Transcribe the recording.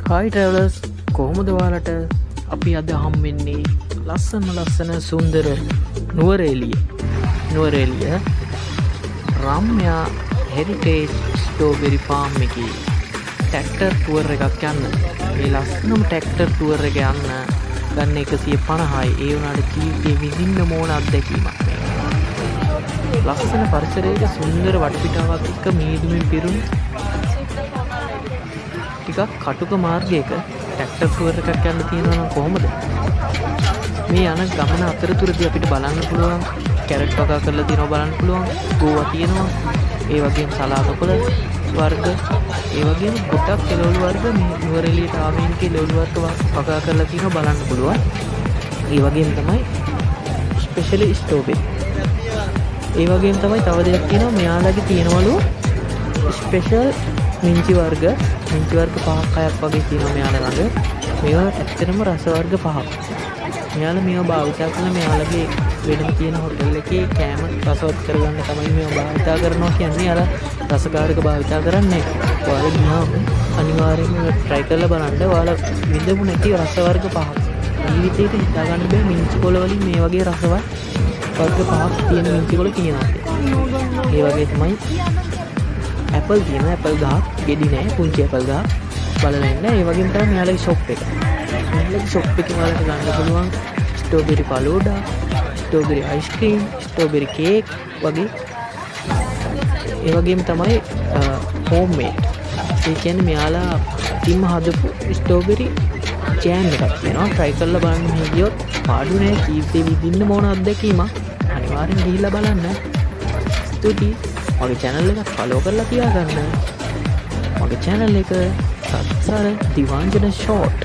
හයි ට්‍රවලර්ස් කොහොමද ඔයාලට අපි අද හම්වෙන්නේ ලස්සන සුන්දර Nuwara Eliya Ramya heritage strawberry farm එකේ ට්‍රැක්ටර් ටුවර් එකක් යන්න. මේ ලස්සනම ට්‍රැක්ටර් ටුවර් එක යන්න ගන්න 150යි. ඒ වුණාට ජීවිතේ විඳින්න ඕන අත්දැකීමක් මේ. ලස්සන පරිසරයක සුන්දර වටපිටාවක් එක්ක මීදුමින් පිරුණු ටිකක් කටුක මාර්ගයක ට්‍රැක්ටර් ටුවර් එකක් යන්න තියෙනවා නම් කොහොමද? මේ යන ගමන අතරතුරදී අපිට බලන්න පුළුවන් කැරට් වගා කරලා තියෙනවා බලන්න පුළුවන්. ගෝවා තියෙනවා. ඒ වගේම සලාදකොළ වර්ග, ඒ වගේම ගොඩක් එළවලු වර්ග මේ නුවරඑළියට ආවේනික එළවලු වර්ග වගා කරලා තියෙනවා බලන්න පුළුවන්. ඒ වගේම තමයි ස්පෙෂලි ස්ට්‍රෝබෙරි. ඒ වගේම තමයි තව දෙයක් තියෙනවා මෙයාලගේ තියෙනවලු ස්පෙෂල් මිංචි වර්ග 5ක් 6ක් වගේ තියෙනවා මෙයාලා ළඟ. මේවා ඇත්තටම රස වර්ග 5ක්. මෙයාලා මේවා භාවිතා කරලා මෙයාලගේ වෙනම තියෙන හොටෙල් එකේ කෑම රසවත් කරගන්න තමයි මේවා භාවිතා කරනවා කියන්නේ. අර රසකාරක භාවිතා කරන්නේ නැහැ. ඔයාලා ගියාම අනිවාර්යයෙන්ම try කරලා බලන්න. ඔයාලා විඳපු නැති රස වර්ග 5ක්. ජීවිතේට හිතා ගන්න බෑ මිංචි කොළ වලින් මේ වගේ රසවත් වර්ග 5ක් තියෙන මිංචි කොළ තියෙනවා. ඒ වගේ තමයි ඇපල් තියෙන ඇපල් ගහක් ගෙඩි නෑ පුංචි ඇපල් ගහ බලලා ඉන්න. ඒ වගේම තමයි මෙයාලගේ ෂොප් එක. මෙයාලගේ ෂොප් එකේ ඔයාලට ගන්න පුළුවන් strawberry falooda, strawberry ice cream, strawberry cake වගේ. ඒ වගේම තමයි හෝම්මේඩ්. ඒ කියන්නේ මෙයාලා තිම්ම හදපු ස්ට්‍රෝබෙරි ජෑම් එකක් තියෙනවා. try කරලා බලන්න මෙහෙ ගියොත් පාඩු නෑ. ජීවිතේ විඳින්න ඕන අත්දැකීමක්. අනිවාර්යෙන් ගිහිල්ලා බලන්න. ස්තුතියි. මගේ channel එක follow කරලා තියාගන්න. මගේ channel එක සත්සර දිවාංජන short